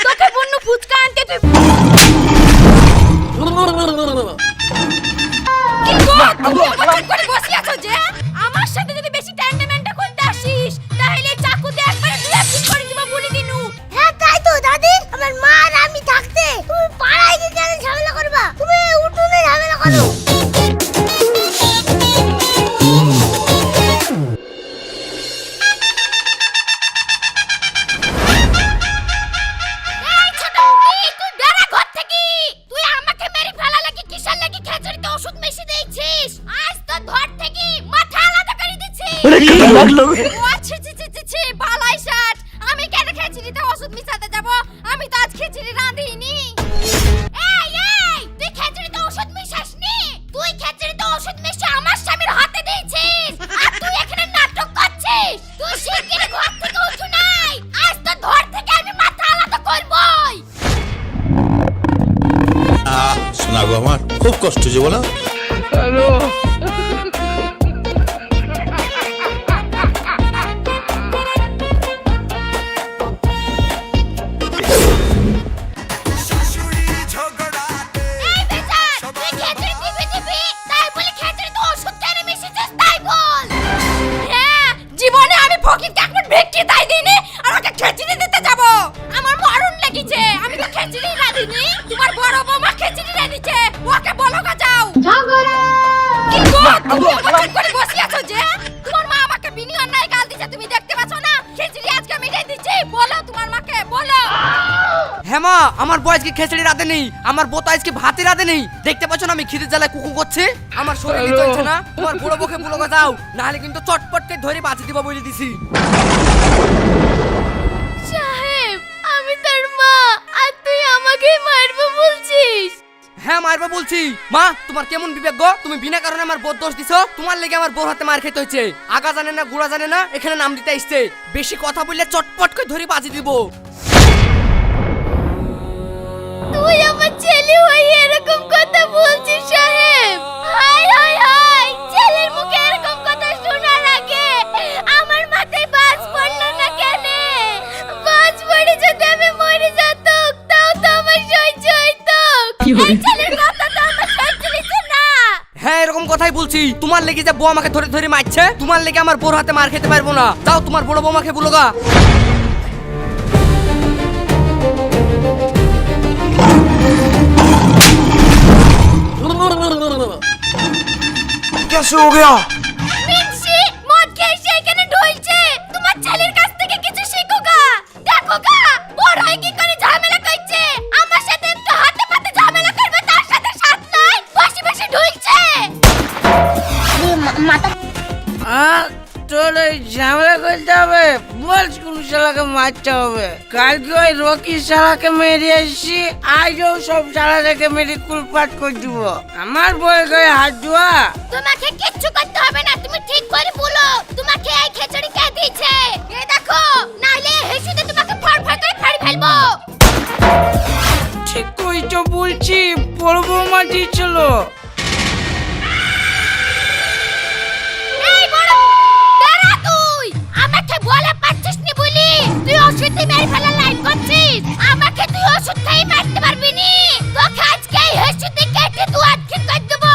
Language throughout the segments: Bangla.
তোকে বন্য ফুচকা আনতে তুই করে বসে আছো যে আমার সাথে যদি বেশি ট্যান্ডামেন্টা করতে আসিস তাহলে চাকুতে একবারে দুই একদিন করে দিব বলে দিনু। হ্যাঁ তাই তো দাদি, আমার মা আর আমি থাকতে তুমি পাড়ায় গিয়ে কেন ঝামেলা করবা? তুমি উঠোনে ঝামেলা করো। আমি কেন খিচুড়িতে ওষুধ মিশাতে যাব? আমি তো আজ খিচুড়ি রাঁধিনি। এই এই তুই খিচুড়িতে ওষুধ মিশাসনি? তুই খিচুড়িতে ওষুধ মিশিয়ে আমার স্বামীর হাতে দিয়েছিস আর তুই এখানে নাটক করছিস। তুই শিগগিরই ঘর থেকে উঠু নাই, আজ তো ধর থেকে আমি মাথা আলাদা করবই। শোনা গো, আমার খুব কষ্ট যে বলো। হ্যালো হেমা, আমার বউ আজকে খিচুড়ি রাতে নেই, আমার বউ তো আজকে ভাতে রাতে নেই। দেখতে পাচ্ছ না আমি খিদের জ্বালায় কুকু করছি। আমার শরীরে চলছে না, তোমার বড় বউকে বলো যাও, নাহলে কিন্তু চটপট করে ধরে বাঁচি দিব বলে দিছি। সাহেব, আমি তোর মা আর তুই আমাকে মারবো বলছিস? হ্যাঁ মারবে বলছি। মা তোমার কেমন বিবেক গো? তুমি বিনা কারণে আমার বউ দোষ দিছো। তোমার লেগে আমার বউর হাতে মার খেতে হয়েছে। আগা জানে না গুড়া জানে না, এখানে নাম দিতে আসছে। বেশি কথা বললে চটপট করে ধরে বাঁচি দিব। তুই আমার ছেলে হয়ে এরকম কথা বলছিস সাহেব? হাই হাই হাই, ছেলের মুখে এরকম কথা শোনার আগে আমার মাথায় বাজ পড়লো না কেন? বাজ পড়ে যদি আমি মরে যেতাম তাও তো আমার সহ্য হইতো। এই ছেলের কথা তো আমার সহ্য হইতো না। হ্যাঁ এরকম কথাই বলছি। তোমার লেগে যে বউ আমাকে ধরে ধরে মারছে, তোমার লেগে আমার বউর হাতে মার খেতে পারবো না। যাও তোমার বড় বৌমাকে বলো গা। कैसे हो गया? মিনসি মদ খেয়ে সে এখানে ঢুলছে। তোমার ছেলের কাছ থেকে কিছু শিখো গা। দেখো গা, বড় হয়ে কি করে ঝামেলা করছে। আমার সাথে একটু হাতে পাতে ঝামেলা করবে, তার সাথে সাথ নাই, বসে বসে ঢুলছে। মাথা তোর ওই ঝামেলা করতে হবে, বল কোন শালাকে মারতে হবে। কালকে ওই রকি শালাকে মেরে এসেছি, আজও সব শালাকে মেরে কুলপাট করে দিব। আমার বই গায়ে হাত ধোয়া। তোমাকে কিচ্ছু করতে হবে না, তুমি ঠিক করে বলো তোমাকে এই খিচুড়ি কে দিয়েছে। এই দেখো, নাইলে হেসুতে তোমাকে ফড়ফড় করে ফাড়ি ফেলবো। ঠিক কই তো বলছি, বড় বৌমা দিয়েছিল। এই বড় দাঁড়া, তুই আমাকে বলে পাচ্ছিস নি বলি তুই ওষুধ দিয়ে মেরে ফেলার লাইন করছিস। আমাকে তুই ওষুধ খেয়ে মারতে পারবি নি। তোকে আজকে এই হেসুতে কেটে তুই আটকে করে দেবো।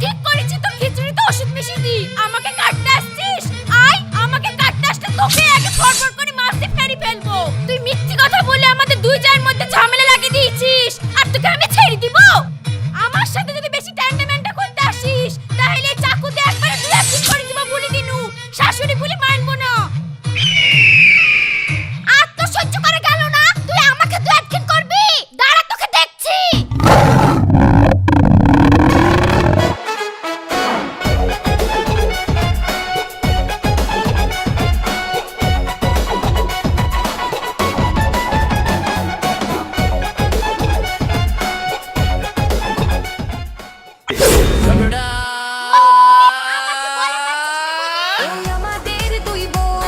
ঠিক করেছি তো, খিচুড়িতে ওষুধ মিশিয়ে দি। আমাকে কাটতে আসছিস? আয়, আমাকে কাটতে আসতে তোকে আগে ফড়ফড় করে মারতে ফেরি ফেলবো। তুই মিথ্যে কথা বলে আমাদের দুই জায়ের মধ্যে ঝামেলা লাগিয়ে দিয়েছিস, আর তোকে আমি ছেড়ে দিব? আমার সাথে যদি বেশি ট্যান্ডামেন্টা করতে আসিস তাহলে চাকুতে একবারে দুই একদিন করে দিব বলে দিনু। শাশুড়ি বলে মানবো না। আর তো সহ্য করে গেল না, তুই আমাকে দুই একদিন করবি। দাঁড়া, তোকে দেখছি। আমাদের দুই বউ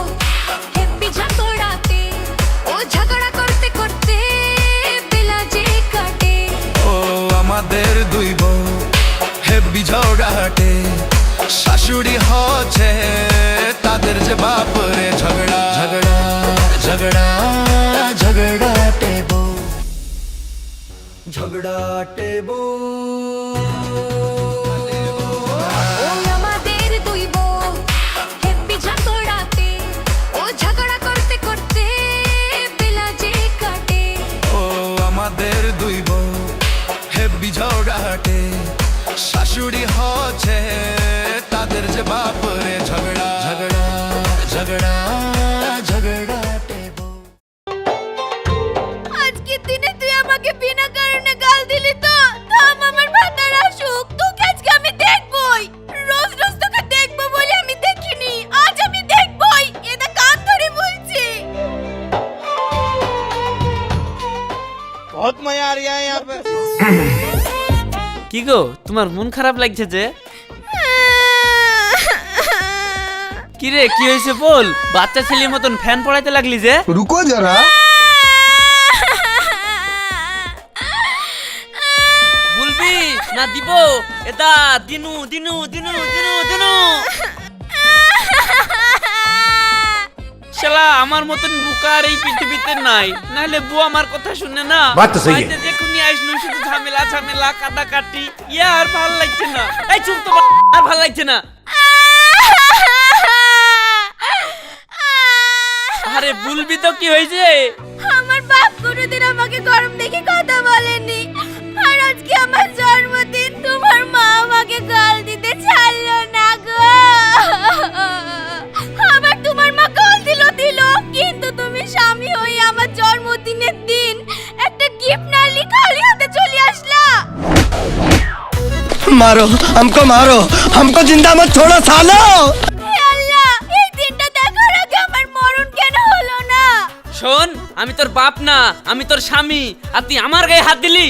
হেব্বি ঝগড়াতে, ও ঝগড়া করতে করতে বেলা যে কাটে। ও আমাদের দুই বউ হেব্বি ঝগড়াটে, শাশুড়ি হচ্ছে তাদের যে বাপরে ঝগড়া ঝগড়া झगड़ा झगड़ा टेबो झगड़ा टेबो ও আমাদের দুই বউ হ্যাপি ঝগড়াতে ও ঝগড়া করতে করতে বেলা যে কাটে ও আমাদের দুই বউ হেব্বি ঝগড়াটে শাশুড়ি হচ্ছে তাদের যে বাপরে ঝগড়া ঝগড়া ঝগড়া ঝগড়া টেবো আজকের দিনে তুই আমাকে বিনা কারণে গাল দিলি তো থাম আমার ভাতার আসুক তোকে আজকে আমি দেখবই রোজ রোজ তোকে দেখবো বলে আমি দেখিনি আজ আমি দেখবই এটা কান ধরে বলছি बहुत मजा आ रहा है यहाँ पे। কি গো তোমার মন খারাপ লাগছে যে? কি রে কি হয়েছে বল? বাচ্চা ছেলের মতন ফ্যান পড়াইতে লাগলি যে? रुको जरा বলবি না দিব? এটা দিনু দিনু দিনু দিনু দিনু শালা আমার মতন বুকার এই পৃথিবীতে নাই, নাহলে বউ আমার কথা শুনে না। বাত তো সহি বাড়িতে দেখুনি আইসনু শুধু ঝামেলা ঝামেলা কাটাকাটি, ইয়া আর ভাল লাগছে না। এই চুপ তো, আর ভাল লাগছে না। আরে বলবি তো কি হয়েছে? আমার বাপ কোনোদিন আমাকে গরম দেখে কথা বলেনি আর আজকে আমার জন্মদিন তোমার মা আমাকে গাল দিতে ছাড়লো না গো আবার তোমার মা গাল দিল কিন্তু তুমি স্বামী হয়ে আমার জন্মদিনের দিন একটা গিফট না নিয়ে খালি হাতে চলে আসলা मारो हमको जिंदा मत छोड़ो सालो হে আল্লাহ এই দিনটা দেখার আগে আমার মরণ কেন হলো না শোন, আমি তোর বাপ না, আমি তোর স্বামী, আর তুই আমার গায়ে হাত দিলি।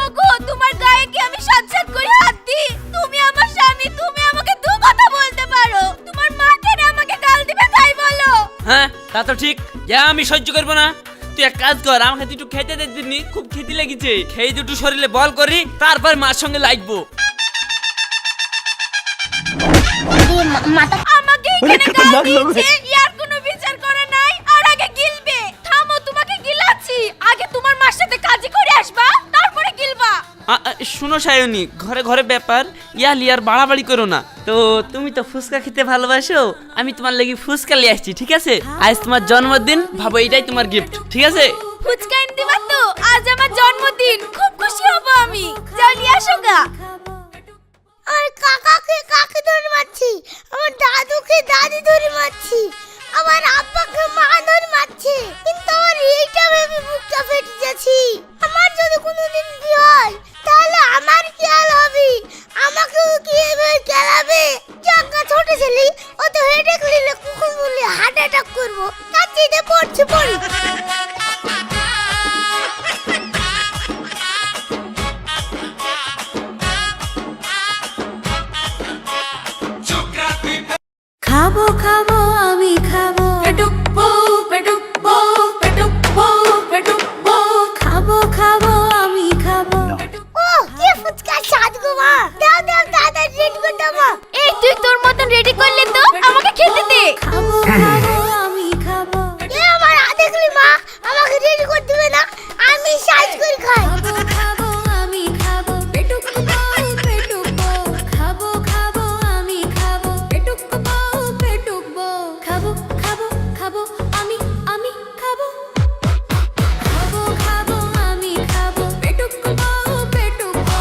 ওগো তোমার গায়ে কি আমি সাত করে হাত দিই? তুমি আমার স্বামী, তুমি আমাকে দু কথা বলতে পারো। তোমার মা কেন আমাকে গাল দিবে তাই বলো? হ্যাঁ তা তো ঠিক, যা আমি সহ্য করবো না। তুই এক কাজ কর, আমাকে তুই একটু খেতে দে দিননি, খুব খিদে লেগেছে। খেয়ে দুটো শরীরে বল করি, তারপর মার সঙ্গে লাগবো। আমাকে এখানে গাল দিয়েছে, ইয়ার কোনো বিচার করা নাই আর আগে গিলবে। থামো, তোমাকে গিলাচ্ছি। আগে তোমার মার সাথে কাজী করে আসবা, তারপরে গিলবা। শুনো সায়নী, ঘরে ঘরে ব্যাপার, ইয়া লিয়ার বাড়াবাড়ি করো না। তো তুমি তো ফুচকা খেতে ভালোবাসো, আমি তোমার লাগি ফুচকা নিয়ে আসছি, ঠিক আছে? আজ তোমার জন্মদিন, ভাবো এটাই তোমার গিফট, ঠিক আছে? ফুচকা এনে দিবা তো? আজ আমার জন্মদিন, খুব খুশি হব আমি। যাও নিয়ে আসো গা। আমার কাকাকে কাকে ধরে মারছি, আমার দাদুকে দাদি ধরে মারছি, আমার আব্বাকে মা ধরে মারছে, কিন্তু আমার এইটা ভেবে বুকটা ফেটে যাচ্ছি। আমার যদি কোনোদিন বিয়ে হয় তাহলে আমার কি হাল হবে? আমাকেও কি এভাবে খেলাবে? জাঙ্গা ছোট ছেলে, ও তো হেডেক নিলে কুকুর বলে হার্ট অ্যাটাক করবো, কাঁচিতে পড়ছি পড়ি। খাবো খাবো আমি খাবো পেটুকবো পেটুকবো পেটুকবো পেটুকবো খাবো খাবো আমি খাবো ও কি ফুচকা স্বাদ গো মা, দাও দাও দাদা রেডি করে দাও মা। এই তুই তোর মতন রেডি করলে তো আমাকে খেতে দে। খাবো খাবো আমি খাবো এ আমার দেখলি মা, আমাকে রেডি করে দিবে না, আমি সাইজ করে খাই। খাবো খাবো আমি খাবো পেটুকবো পেটুকবো খাবো খাবো আমি খাবো পেটুকবো পেটুকবো খাবো খাবো খাবো আমি খাবো খাবো খাবো আমি খাবো পেটুকবো পেটুকবো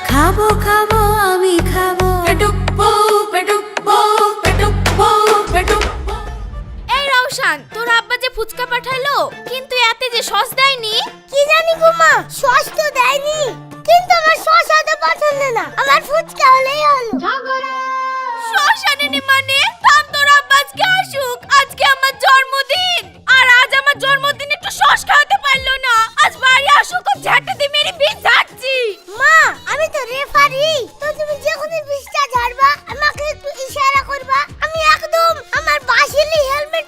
খাবো খাবো আমি খাবো পেটুকবো পেটুকবো পেটুকবো পেটুকবো এই রওশান, তোর আব্বা যে ফুচকা পাঠালো, কিন্তু এতে যে সস দেয়নি। কি জানি গো মা, সস তো দেয়নি, কিন্তু আমার সস হতে পছন্দ না, আমার ফুচকা হলেই হলো। সস আনেনি মানে? থাম, তোর আব্বা আজকে আসুক, আজকে আমার জন্মদিন। আর আজ আমার জন্মদিন একটু সস খাওয়াতে পারলো না, আজ বাড়ি আসুক ও ঝাঁটা দিয়ে মেরে বিষ ঝাড়ছি। মা আমি তো রেফারি, তো তুমি যখন বিশটা ঝাড়বা আমাকে একটু ইশারা করবা, আমি একদম আমার বাসিলি হেলমেট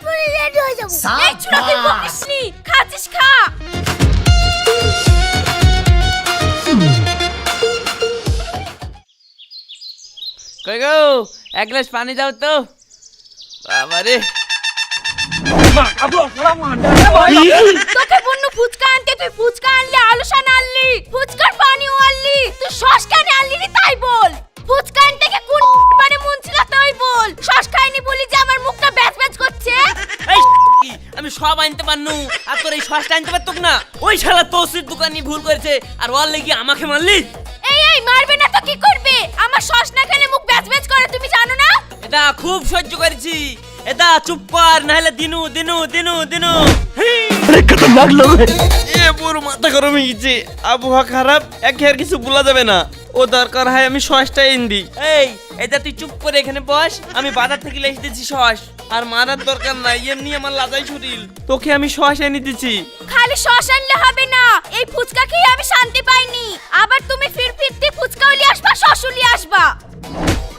তুই বকিসনি, খাচ্ছিস খা। কই গো, এক গ্লাস পানি দাও তো। বাবারে, তোকে বন্য ফুচকা আনতে, তুই ফুচকা আনলি, আলুসান আনলি, ফুচকার পানিও আনলি, তুই সস কেন আনলি রে তাই বল। ফুচকা আনতে কে কোন মানে মন ছিল তাই বল। সস খাইনি বলি যে আমার মুখটা ব্যাচ ব্যাচ করছে। এই আমি সব আনতে পারনু, আর তোর এই সসটা আনতে পারতুক না। ওই শালা তোসির দোকানি ভুল করেছে, আর ওর লাগি আমাকে মারলি। এই মারবে না তো কি করবে? আমার সস না খেলে মুখ ব্যাচ ব্যাচ করে, তুমি জানো না? এটা খুব সহ্য করেছি। এটা চুপ কর, নাহলে দিনু দিনু দিনু দিনু। खतरनाक लोग हैं। এ পুরো মাথা গরম হয়ে গেছে, আবহাওয়া খারাপ, একে আর কিছু বলা যাবে না। ও দরকার হয় আমি সসটা এনে দিই। এটা তুই চুপ করে এখানে বস, আমি বাজার থেকে এসে দিচ্ছি সস। আর মারার দরকার নাই, এমনি আমার লাজাই শরীর। তোকে আমি সস এনে দিচ্ছি। খালি সস আনলে হবে না, এই ফুচকা খেয়ে আমি শান্তি পাইনি। আবার তুমি ফিরতে ফুচকাও নিয়ে আসবা, সসও নিয়ে আসবা।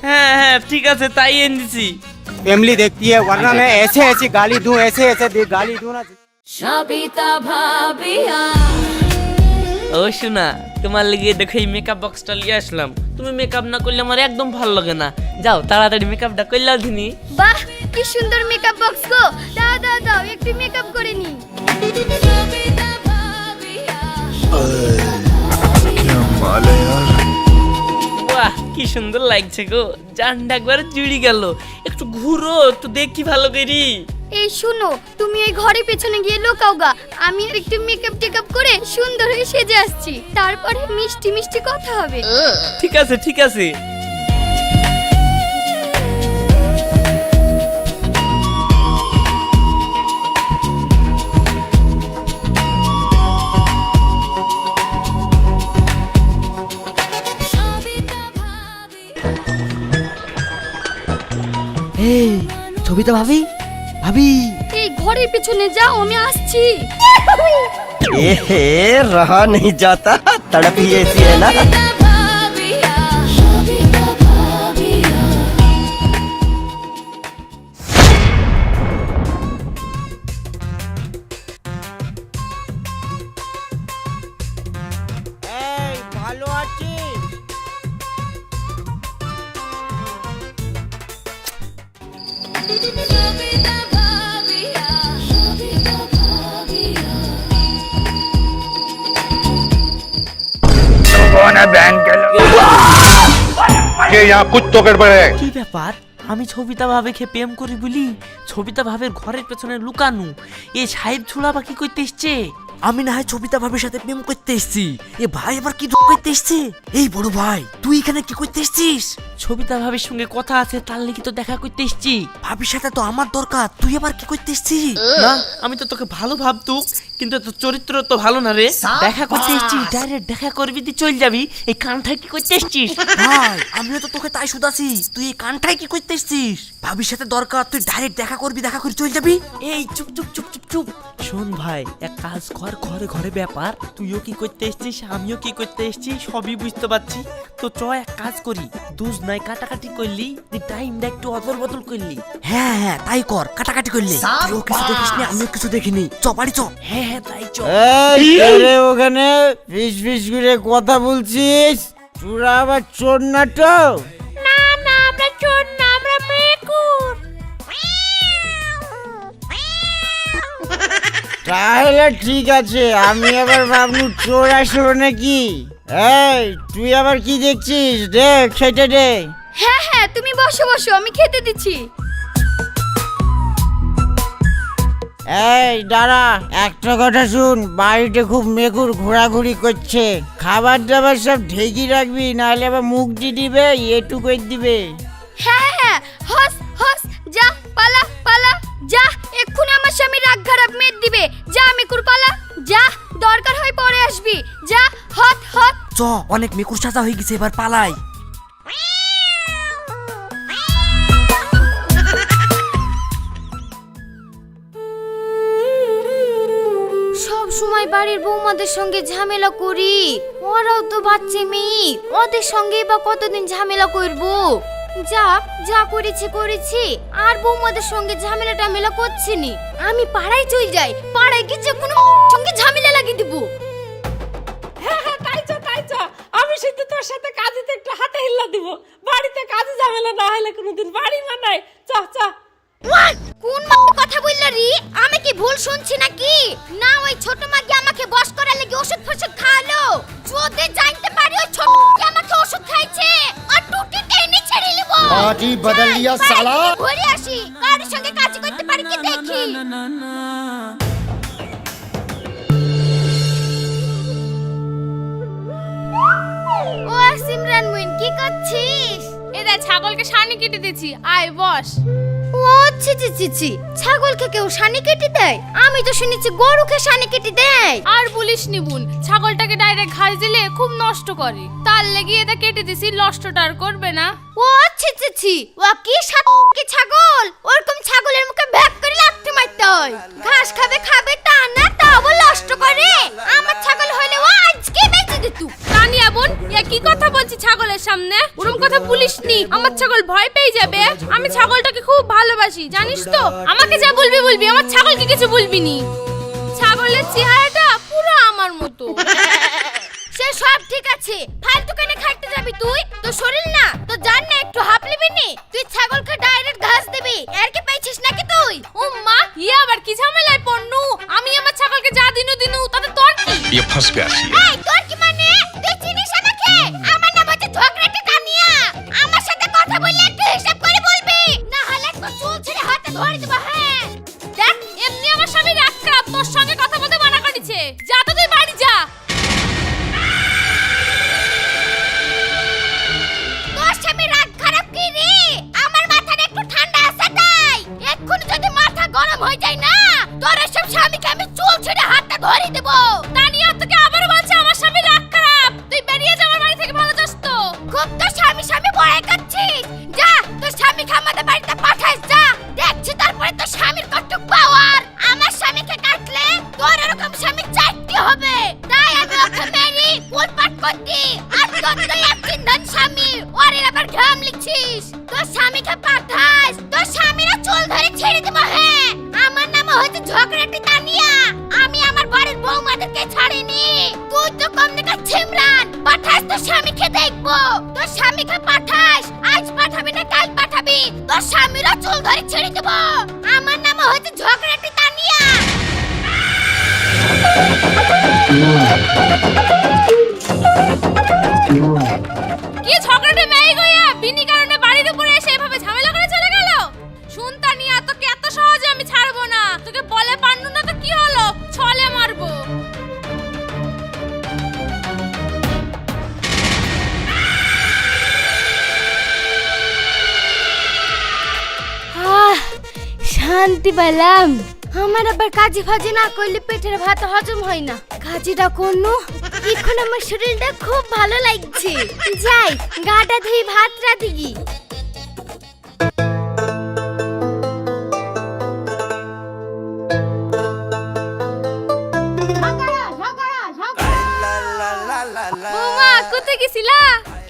হ্যাঁ হ্যাঁ ঠিক আছে, তাই এনে দিচ্ছি। फैमिली देखती है, वरना मैं ऐसे ऐसी गाली दूं, ऐसे ऐसे गाली दूं ना। সবিতা ভাবিয়া ও শোনা, তোমার লেগে দেখো এই মেকআপ বক্সটা নিয়ে আসলাম। তুমি মেকআপ না করলে আমার একদম ভালো লাগে না। যাও তাড়াতাড়ি মেকআপটা করলাও দিনি। বাহ, কি সুন্দর মেকআপ বক্স গো। দাও দাও দাও, একটু মেকআপ করে নি। সবিতা ভাবিয়া বাহ, কি সুন্দর লাগছে গো, জানটা একবার জুড়ি গেল। একটু ঘুরো, একটু দেখি ভালো করি। এই শুনো, তুমি এই ঘরের পেছনে গিয়ে লুকাও গা। আমি একটু মেকআপ টেকআপ করে সুন্দর হয়ে সেজে আসছি, তারপরে মিষ্টি মিষ্টি কথা হবে। ঠিক আছে ঠিক আছে। এই ছবিটা ভাবি, ভাবি এই ঘরের পেছনে যাও, আমি আসছি। ए रहा नहीं जाता, तड़प ही ऐसी है ना। ভাবিয়া সবিতা ভাবিয়া এই ভালো আছিস? সবিতা ভাবিয়া সবিতা ভাবিয়া ये यहाँ कुछ तो गड़बड़ है। কি ব্যাপার, আমি ছবিতা ভাবেকে প্রেম করি বলি ছবিতা ভাবের ঘরের পেছনে লুকানো। এই সাহেব ছোড়া বা কি করতে এসছে? আমি না হয় ছবিতা ভাবির সাথে প্রেম করতে এসেছি, এ ভাই আবার কি করতে এসছে? এই বড় ভাই, তুই এখানে কি করতে এসেছিস? ছবিতা ভাবির সঙ্গে কথা আছে, তার লেগে তো দেখা করতে এসছি। ভাবির সাথে তো আমার দরকার, তুই আবার কি করতে এসেছিস? না, আমি তো তোকে ভালো ভাবতু, কিন্তু তোর চরিত্র তো ভালো না রে। দেখা করতে এসছিস, ডাইরেক্ট দেখা করবি তুই চল যাবি। এই কানঠায় কি করতে এসছিস? ভাই আমিও তো তোকে তাই শুধাছি, তুই এই কানটাই কি করতে এসেছিস? ভাবির সাথে দরকার, তুই ডাইরেক্ট দেখা করবি, দেখা করে চল যাবি। এই চুপ চুপ চুপ চুপ চুপ। শোন ভাই, এক কাজ কর, ঘরে ঘরে ব্যাপার, তুইও কি করতে এসছিস, আমিও কি করতে এসছি, সবই বুঝতে পারছি। তো চ এক কাজ করি, দুজ নাই কাটাকাটি করলি, টাইমটা একটু অদল বদল করলি। হ্যাঁ হ্যাঁ তাই কর, কাটাকাটি করলে। তুইও কিছু দেখিসনি, আমিও কিছু দেখিনি। চ বাড়ি চ। হ্যাঁ হ্যাঁ তাই চ। এই রে, ওখানে ফিস ফিস করে কথা বলছিস? তোরা আবার চোর না তো? না না, আমরা চোর না, আমরা মেকুর। তাহলে ঠিক আছে, আমি আবার ভাবলু চোর আসলো নাকি। এই তুই আবার কি দেখছিস? দেখ সেটা দেখ। হ্যাঁ হ্যাঁ, তুমি বসো বসো, আমি খেতে দিচ্ছি। এই দাঁড়া, একটা কথা শুন, বাড়িতে খুব মেকুর ঘোরাঘুরি করছে। খাবার দাবার সব ঢেকে রাখবি, নাহলে আবার মুখ দিয়ে দিবে, এটু করে দিবে। হ্যাঁ হ্যাঁ, হস হস, যা পালা পালা, যা এক্ষুনি আমার স্বামী রাগ খারাপ মেদ দিবে। যা মেকুর পালা, যা, দরকার হয় পরে আসবি। যা, হট হট। চ, অনেক মেকুর সাজা হয়ে গেছে, এবার পালাই। সব সময় বাড়ির বৌমাদের সঙ্গে ঝামেলা করি, ওরাও তো বাচ্চা মেয়ে, ওদের সঙ্গে বা কতদিন ঝামেলা করব। যা যা করেছি করেছি, আর বৌমাদের সঙ্গে ঝামেলা টামেলা করছি নি। আমি পাড়ায় চলে যাই, পাড়ায় গিয়ে যে কোনো সঙ্গে ঝামেলা লাগিয়ে দিব। হ্যাঁ হ্যাঁ, তাই চ। আমি শুধু তোর সাথে কাজেতে একটু হাতে হিল্লা দিব। বাড়িতে কাজে ঝামেলা না হলে কোনোদিন বাড়ি মানাই। চ চ। কোন কথা বললা রে? আমি কি ভুল শুনছি নাকি? না, ওই ছোট মাগি আমাকে বস করার লাগি ওষুধ ফষুধ খাওয়ালো। যদি জানতে পারি ওই ছোট মাগি আমাকে ওষুধ খাইছে, আর টুটি টেনে ছেড়ে লিবো। पार्टी बदल लिया साला। ঘুরে আসি, কারোর সঙ্গে কাজ করতে পারি কি দেখি। ও সিমরান মুইন, কি করছিস? এরা ছাগলকে সানি কেটে দিয়েছি, আয় বস। ও ছি, ছাগলকে কেউ সানি কেটে দেয়? আমি তো শুনেছি গরুকে সানি কেটে দেয়। আর বলিস নি বোন, ছাগলটাকে ডাইরেক্ট ঘাস দিলে খুব নষ্ট করে, তার লেগে এটা কেটে দিছি, নষ্টটা আর করবে না। ও ছি, ও কি কি ছাগল? ওরকম ছাগলের মুখে ভ্যাপ করে লাথি মারতে হয়। ঘাস খাবে তা না, তা আবার নষ্ট করে। আমার ছাগল হলে ও আজকে বেঁচে দিত। তানিয়া বোন, এ কি কথা বলছি ছাগলের সামনে? ওরকম কথা বলিস নি, আমার ছাগল ভয় পেয়ে যাবে। আমি ছাগলটাকে খুব ভালোবাসি, জানিস তো। আমাকে যা বলবি, আমার ছাগলকে কিছু বলবি নি। ছাগলের চেহারাটা পুরো আমার মতো। সে সব ঠিক আছে, ফালতু কেন খাইতে যাবি তুই? তো শরীর না তো জান না একটু হাঁপ লিবি নি? তুই ছাগলকে ডাইরেক্ট ঘাস দিবি, এর কি পাইছিস নাকি তুই? ও মা, ইয়ে আবার কি ঝামেলায় পড়নু? আমি আমার ছাগলকে যা দিনু তাতে তোর কি? ये फंस गया सी এই তোর কি মানে? তুই চিনিস আমাকে? আমার নাম হচ্ছে ঝগড়াটে তানিয়া। আমার সাথে কথা বললে একটু হিসাব করে বলবি, না হলে তো চুল ছেড়ে হাতে ধরে দেব। হ্যাঁ দেখ, এমনি আমার স্বামী রাগ খারাপ, তোর সঙ্গে কথা বলতে মানা করেছে। যা তো তুই বাড়ি যা। তোর স্বামী রাগ খারাপ কি রে? আমার মাথাটা একটু ঠান্ডা আছে তাই। এক্ষুনি যদি মাথা গরম হয়ে যায় না, তোর এসব স্বামীকে আমি চুল ছেড়ে হাতে ধরে দেব। তানিয়া তোকে আবারও বলছে আমার স্বামী রাগ খারাপ, তুই বেরিয়ে যা আমার বাড়ি থেকে, ভালো যাস তো। খুব তো স্বামী বড়াই করছিস। যা তোর স্বামীকে আমাদের বাড়িতে পাঠাইস, যা। দেখছি তারপরে তোর স্বামীর কটুক পাওয়ার। আমার স্বামীকে কাটলে তোর এরকম স্বামী চারটি হবে। তাই আমি ওকে মেরি উলপাট করছি। আর তোর তো এক চিন্তান স্বামী, ওর আবার ঘাম লিখছিস। তোর স্বামীকে পাঠাইস, তোর স্বামীরা চুল ধরে ছেড়ে দেব। হ্যাঁ, আমার নাম হচ্ছে ঝগড়াটি তানিয়া। আমি আমার বাড়ির বৌমাদেরকে ছাড়িনি। তুই তো কম দেখা ছিমরান, পাঠাইস তোর স্বামীকে দেখবো। তোর স্বামীকে পাঠাইস, আজ পাঠাবি না কাল পাঠাবি, তোর স্বামীরা চুল ধরে ছেড়ে দেব। আমার নাম হচ্ছে ঝগড়াটি তানিয়া। কি ঝগড়াটে মেয়ে গয়া, বিনি কারণে বাড়ির উপরে এসে এভাবে ঝামেলা করে চলে গেল। শুন তানিয়া, তোকে এত সহজে আমি ছাড়বো না। তোকে বলে পারনু না তো কি হলো, ছলে মারবো। শান্তি পেলাম। আমার আবার কাজে ফাজে না করলে পেটের ভাত হজম হয় না। কাজটা করনু, এখন আমার শরীরটা খুব ভালো লাগছে। যাই গাটা ধুই ভাতটা দিই। বৌমা, কোথায় গেছিলা?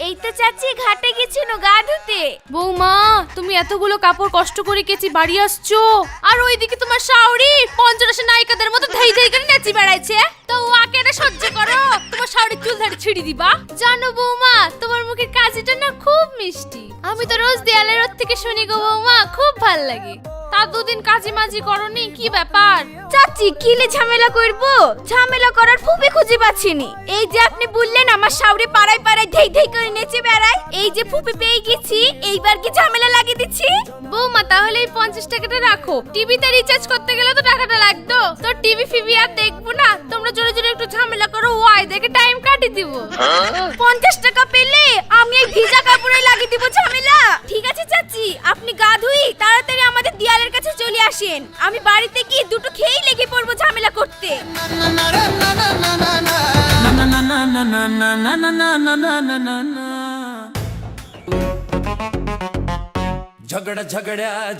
এই তো চাচি ঘাটে গেছিল গা ধুতে। বৌমা, তুমি এতগুলো কাপড় কষ্ট করে কেচি বাড়ি আসছো, আর ওইদিকে তোমার শাওরি পঞ্চরসে নায়িকাদের মতো ধাই করে নাচি বেড়াইছে। তো ওকে এটা সহ্য করো, তোমার শাওরি চুল ধরে ছিঁড়ি দিবা। জানো বৌমা, তোমার মুখের কাজিটা না খুব মিষ্টি। আমি তো রোজ দেয়ালের ওর থেকে শুনি গো বৌমা, খুব ভাল লাগে। তা দুদিন কাজি মাজি করনি, কি ব্যাপার? চাচি কিলে ঝামেলা করব? ঝামেলা করার ফুপি খুঁজে পাচ্ছিনি। এই যে আপনি বললেন আমার শাওরি পাড়ায় ধেই করে নেচে বেড়ায়, এই যে ফুপি পেয়ে গেছি, এইবার কি ঝামেলা লাগিয়ে দিচ্ছি? বৌমা, তাহলে এই 50 টাকাটা রাখো। টিভিতে রিচার্জ করতে গেলে তো টাকাটা লাগতো। তো টিভি ফিভি আর দেখবো না, তোমরা জোরে জোরে একটু ঝামেলা করো, ওয়াই দেখে টাইম কাটিয়ে দিব। 50 টাকা পেলে আমি এই ভিজা কাপড়ে লাগিয়ে দিব ঝামেলা। ঠিক আছে চাচি, আপনি গা ধুই তাড়াতাড়ি আমাদের দেয়ালের কাছে চলে আসেন। আমি বাড়িতে গিয়ে দুটো খেয়েই লেগে পড়বো ঝামেলা করতে।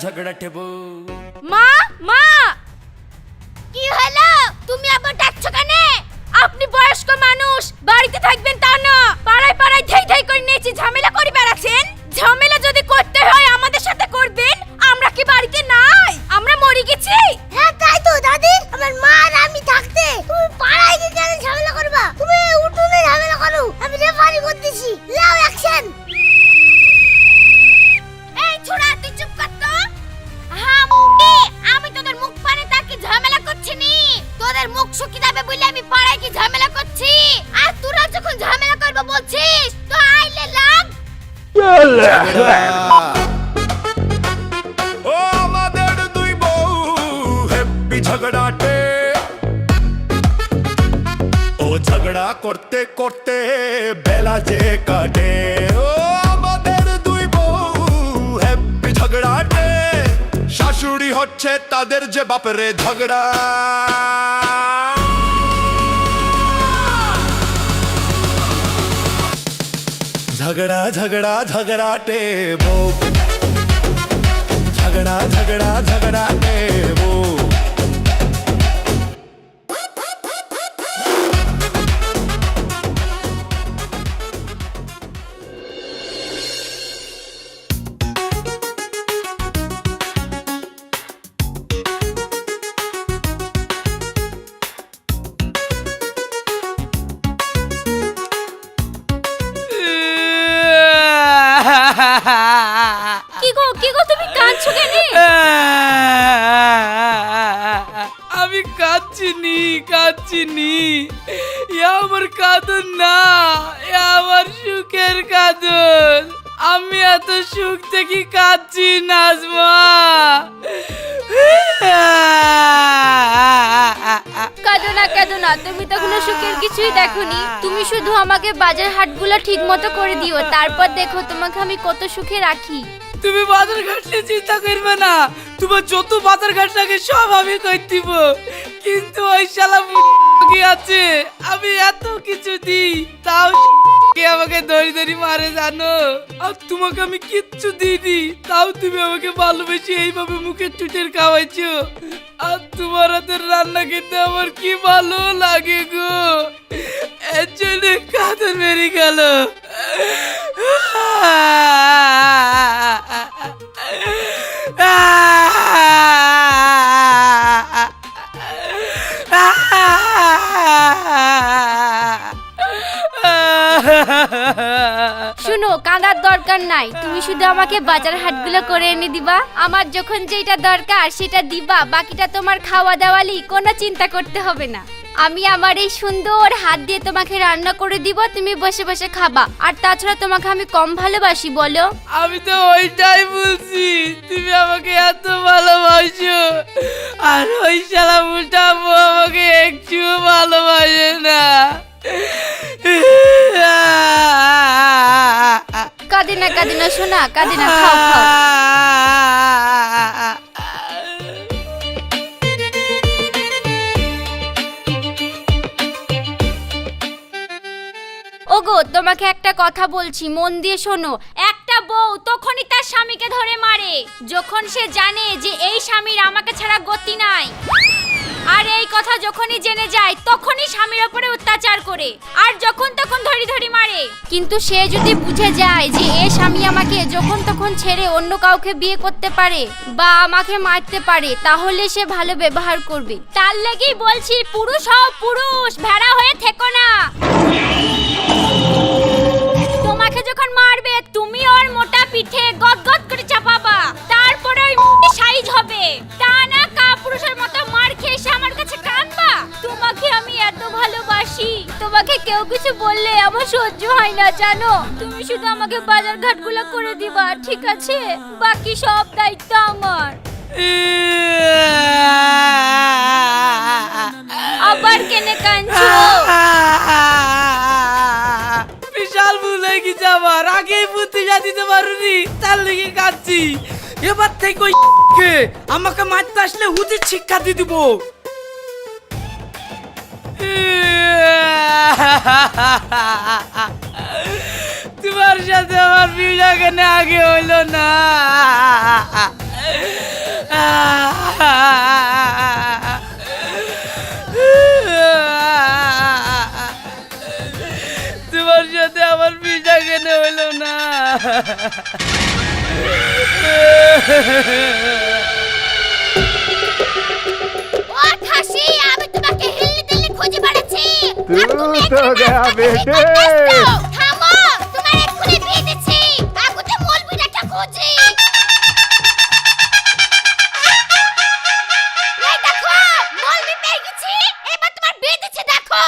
ঝগড়া টেবো। মা মা, কি হলো? তুমি আবার ডাকছো কেন? আপনি বয়স্ক মানুষ, বাড়িতে থাকবেন তা না, পাড়ায় ধেই করে নেচে ঝামেলা করে বেড়াচ্ছেন। ঝামেলা যদি করতে হয় আমাদের সাথে করবেন, আমরা কি বাড়িতে নাই? আমরা মরে গেছি? হ্যাঁ তাই তো দাদি, আমার মা আর আমি থাকতে তুমি পাড়ায় গিয়ে কেন ঝামেলা করবা? তুমি উঠোনে ঝামেলা করো, আমি রেফারি করতেছি। লাও অ্যাকশন। এই ছোড়া তুই চুপ কর তো। হ্যাঁ আমি তোদের মুখ পানে তাকে ঝামেলা করছি নি, তোদের মুখ শুকিয়ে যাবে বলে আমি পাড়ায় কি ঝামেলা করছি। আর তোরা যখন ঝামেলা করবে বলছিস তো আইলে লাগ। ও আমাদের দুই বউ হেব্বি ঝগড়াটে, ও ঝগড়া করতে করতে বেলা যে কাটে। ও আমাদের দুই বউ হেব্বি ঝগড়াটে, শাশুড়ি হচ্ছে তাদের যে বাপরে ঝগড়া। झगड़ा झगड़ा झगड़ाटे वो, झगड़ा झगड़ा झगड़ाटे वो। কি গো তুমি কাঁদছো কেন? আমি কাঁদছি নি, আমার কাঁদন না, আমার সুখের কাঁদন। আমি এত সুখ থেকে কাঁদছি নাজমা। কাঁদো না, তুমি তো কোনো সুখের কিছুই দেখোনি। তুমি শুধু আমাকে বাজার হাটগুলো ঠিক মতো করে দিও, তারপর দেখো তোমাকে আমি কত সুখে রাখি। তুমি বাজার ঘাট নিয়ে চিন্তা করবে না, তোমার যত বাজার ঘাট লাগে সব আমি করে দিব। কিন্তু ওই শালা কি আছে, আমি এত কিছু দিই তাও কে আমাকে ধরি মারে জানো। আর তোমাকে আমি কিচ্ছু দিইনি, তাও তুমি আমাকে ভালোবেসে এইভাবে মুখে চুটের খাওয়াইছো। আর তোমার হাতের রান্না খেতে আমার কি ভালো লাগে গো, এর জন্য কাঁদন মেরে গেল। শুনো, কাঁদার দরকার নাই, তুমি শুধু আমাকে বাজার হাটগুলো করে এনে দিবা। আমার যখন যেটা দরকার সেটা দিবা, বাকিটা তোমার খাওয়া দাওয়ালি কোনো চিন্তা করতে হবে না। আমি আমার এই সুন্দর হাত দিয়ে তোমাকে রান্না করে দিব, তুমি বসে বসে খাবা। আর তাছাড়া তোমাকে আমি কম ভালোবাসি বলো? আমি তো ওইটাই বলছি, তুমি আমাকে এত ভালোবাসো, আর ওই শালা মুটা আমাকে একটু ভালোবাসে না। কাঁদে না শোনা, কাঁদে না, খাও খাও। ওগো, তোমাকে একটা কথা বলছি, মন দিয়ে শোনো। একটা বউ তখনই তার স্বামীকে ধরে মারে যখন সে জানে যে এই স্বামীর আমাকে ছাড়া গতি নাই। আর এই কথা যখনই জেনে যায় তখনই স্বামীর উপরে অত্যাচার করে আর যখন তখন ধরি মারে। কিন্তু সে যদি বুঝে যায় যে এই স্বামী আমাকে যখন তখন ছেড়ে অন্য কাউকে বিয়ে করতে পারে বা আমাকে মারতে পারে, তাহলে সে ভালো ব্যবহার করবে। তার লাগেই বলছি, পুরুষ হও পুরুষ, ভেড়া হয়ে থেকো না। তোমাকে যখন মারবে তুমি ওর মোটা পিঠে গদগদ করে চাপাবা, তারপরে ওই সাইজ হবে। তা না কাপুরুষের মতো মার খেয়ে এসে আমার কাছে কাঁদবা। তোমাকে আমি এত ভালোবাসি, তোমাকে কেউ কিছু বললে আমার সহ্য হয় না জানো। তুমি শুধু আমাকে বাজার ঘাটগুলো করে দিবা, ঠিক আছে? বাকি সব দায়িত্ব আমার। আবার কেনে কাঁদছো? বিশাল ভুল হয়ে গেছে আমার, আগেই বুদ্ধি যা দিতে পারুনি, তার লেগে কাঁদছি। এবার থেকে ওই আমাকে মারতে আসলে হুদির শিক্ষা দিয়ে দিব। তোমার সাথে আমার বিয়ে কেন আগে হইল না? তোমার সাথে আমার বিয়ে কেন হইল না? ও খাসি, আমি তোমাকে হিল্লি দিল্লি খুঁজে বেড়াচ্ছি। আর তুমি তো এখানে গয়া রাস্তা ধরে বেটে। কাটতেছো। থামো, তোমার এক্ষুনি বিয়ে দিচ্ছি। আগুতে মলবিটাটা খুঁজি। এই দেখো, মলবি পেয়ে গেছি। এবার তোমার বিয়ে দিচ্ছি, দেখো।